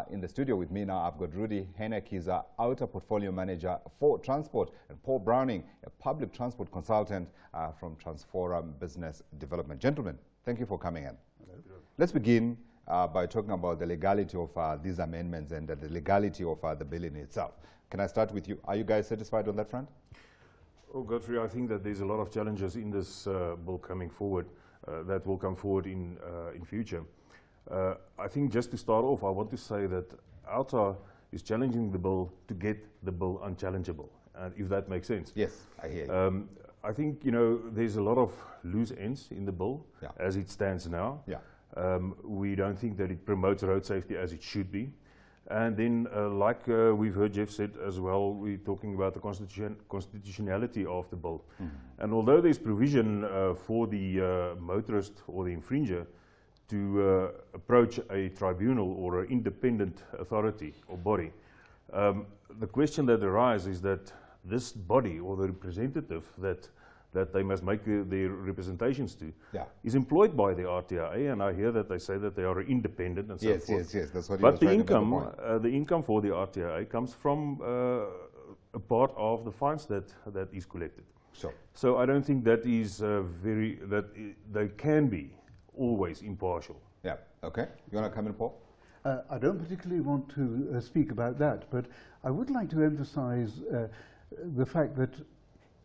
In the studio with me now, I've got Rudie. Heyneke, he's our OUTA portfolio manager for transport, and Paul Browning, a public transport consultant from TransForum Business Development. Gentlemen, thank you for coming in. Let's begin by talking about the legality of these amendments and the legality of the bill in itself. Can I start with you? Are you guys satisfied on that front? Oh, Godfrey, I think that there's a lot of challenges in this bill coming forward that will come forward in future. I think just to start off, I want to say that OUTA is challenging the bill to get the bill unchallengeable, if that makes sense. Yes, I hear you. I think, you know, there's a lot of loose ends in the bill as it stands now. We don't think that it promotes road safety as it should be. And then, like we've heard Jeff said as well, we're talking about the constitutionality of the bill. And although there's provision for the motorist or the infringer to approach a tribunal or an independent authority or body, the question that arises is that this body or the representative that they must make their representations to is employed by the RTI, and I hear that they say that they are independent and so forth. Yes, that's what he but was the trying income, to make the point. the income for the RTI comes from a part of the fines that is collected. Sure. So I don't think that is they can be always impartial. Yeah. Okay. You want to come in, Paul? I don't particularly want to speak about that, but I would like to emphasize the fact that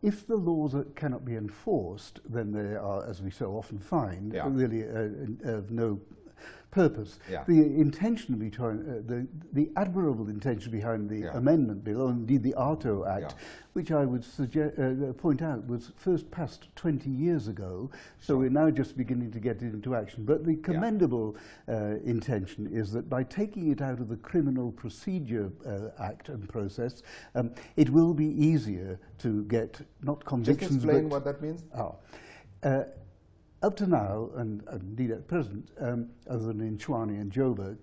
if the laws cannot be enforced, then they are, as we so often find, really of no purpose. The intention behind the admirable intention behind the amendment bill, or indeed the AARTO Act, which I would point out was first passed 20 years ago, so we're now just beginning to get it into action. But the commendable intention is that by taking it out of the Criminal Procedure Act and process, it will be easier to get not convictions. Just explain what that means. Up to now, and indeed at present, other than in Tshwane and Joburg,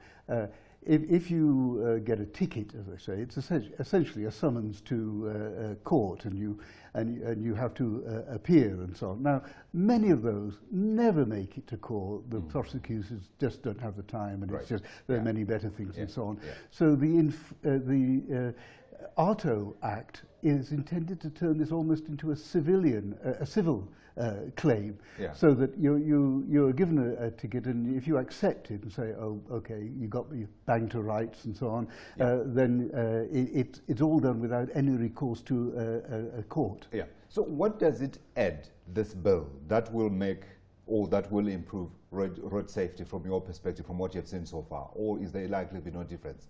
if you get a ticket, as I say, it's essentially a summons to court, and you have to appear and so on. Now, many of those never make it to court. The prosecutors just don't have the time, and it's just there are many better things and so on. So the AARTO Act is intended to turn this almost into a civil claim, so that you're given a ticket, and if you accept it and say, oh, okay, you got me bang to rights and so on, then it's all done without any recourse to a court. So what does it add, this bill, that will make or that will improve road safety from your perspective, from what you've seen so far, or is there likely to be no difference?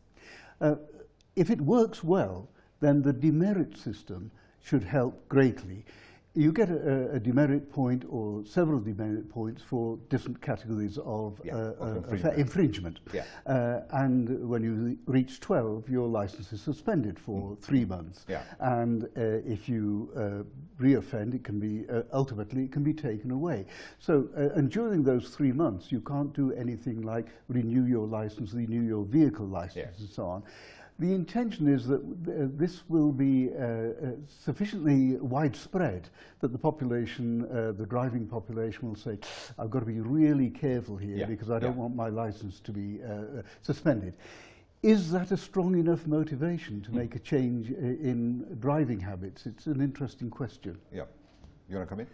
If it works well, then the demerit system should help greatly. You get a demerit point or several demerit points for different categories of infringement. And when you reach 12, your license is suspended for 3 months. And if you reoffend, it can be, ultimately, it can be taken away. So, and during those 3 months, you can't do anything like renew your license, renew your vehicle license, and so on. The intention is that this will be sufficiently widespread that the population, the driving population, will say, I've got to be really careful here because I don't want my license to be suspended. Is that a strong enough motivation to make a change in driving habits? It's an interesting question. You want to come in?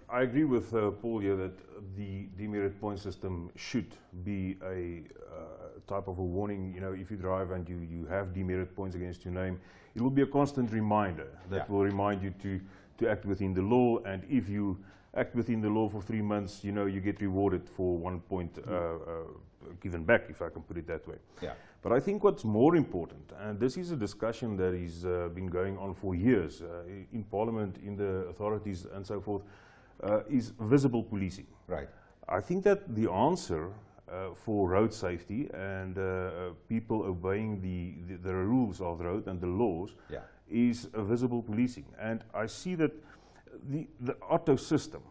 I agree with Paul here that the demerit point system should be a type of a warning. You know, if you drive and you have demerit points against your name, it will be a constant reminder that will remind you to act within the law. And if you act within the law for 3 months, you know, you get rewarded for 1 point given back, if I can put it that way. But I think what's more important, and this is a discussion that has been going on for years in Parliament, in the authorities and so forth, is visible policing. I think that the answer for road safety and people obeying the rules of the road and the laws is visible policing. And I see that the AARTO system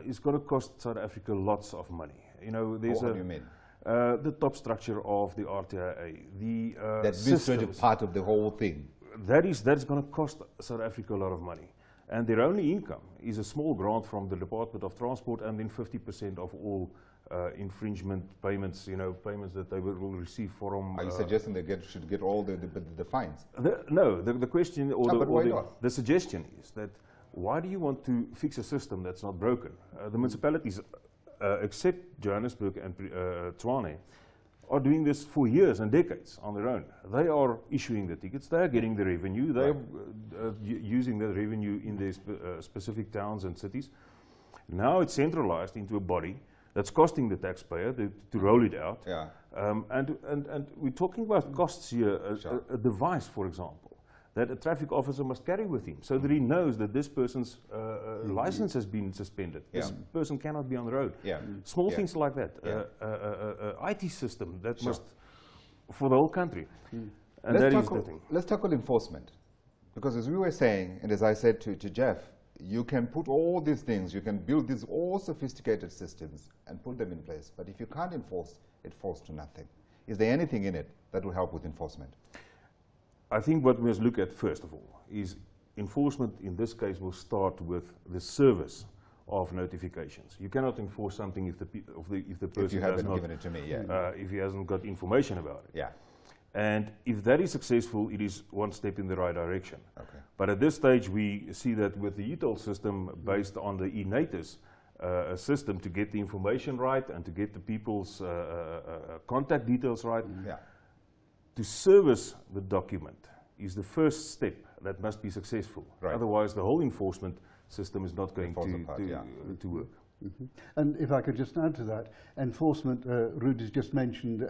is going to cost South Africa lots of money. You know, there's what do you mean? The top structure of the RTI, the that administrative part of the whole thing. That is going to cost South Africa a lot of money. And their only income is a small grant from the Department of Transport, and then 50% of all infringement payments, payments that they will receive from... Are you suggesting they should get all the fines? No, the question or, but why not? The suggestion is that why do you want to fix a system that's not broken? The municipalities, except Johannesburg and Tshwane, are doing this for years and decades on their own. They are issuing the tickets, they are getting the revenue, they are using that revenue in their specific towns and cities. Now it's centralized into a body that's costing the taxpayer to roll it out. Yeah. And we're talking about costs here, a device, for example, that a traffic officer must carry with him so that he knows that this person's license has been suspended. This person cannot be on the road. Small things like that. IT system that must, for the whole country. And that is the thing. Let's tackle enforcement. Because as we were saying, and as I said to Jeff, you can put all these things, you can build these all sophisticated systems and put them in place. But if you can't enforce, it falls to nothing. Is there anything in it that will help with enforcement? I think what we must look at first of all is enforcement in this case will start with the service of notifications. You cannot enforce something if the person if you haven't given it to me, if he hasn't got information about it. Yeah. And if that is successful, it is one step in the right direction. Okay. But at this stage, we see that with the UTIL system based on the eNatus system to get the information right and to get the people's contact details right, to service the document is the first step that must be successful. Right. Otherwise, the whole enforcement system is not going to work. Mm-hmm. And if I could just add to that, enforcement, Rudie's just mentioned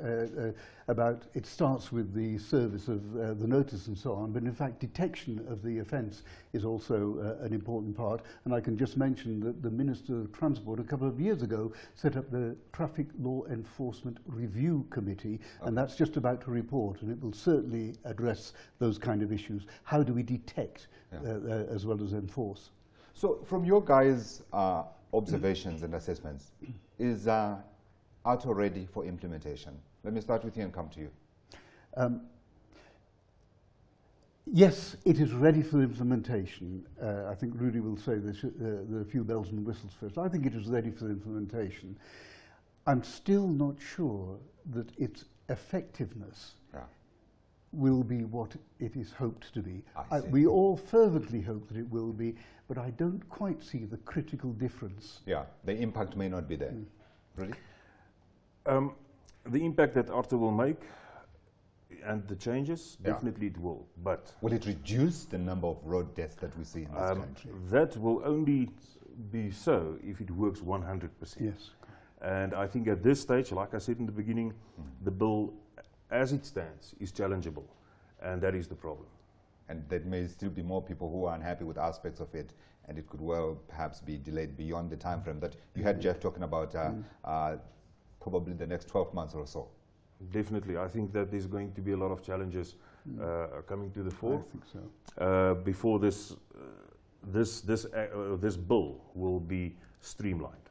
about it starts with the service of the notice and so on, but in fact detection of the offence is also an important part. And I can just mention that the Minister of Transport a couple of years ago set up the Traffic Law Enforcement Review Committee, and that's just about to report, and it will certainly address those kind of issues. How do we detect as well as enforce? So from your guys' observations and assessments, is AARTO ready for implementation? Let me start with you and come to you. Yes, it is ready for implementation. I think Rudie will say this, the few bells and whistles first. I think it is ready for implementation. I'm still not sure that its effectiveness will be what it is hoped to be. We all fervently hope that it will be, but I don't quite see the critical difference. Yeah, the impact may not be there. Really? The impact that AARTO will make and the changes, definitely it will. But will it reduce the number of road deaths that we see in this country? That will only be so if it works 100%. Yes. And I think at this stage, like I said in the beginning, the bill as it stands is challengeable, and that is the problem. And there may still be more people who are unhappy with aspects of it, and it could well perhaps be delayed beyond the time frame that you had Jeff talking about probably the next 12 months or so. Definitely. I think that there's going to be a lot of challenges coming to the fore. I think so. Before this bill will be streamlined.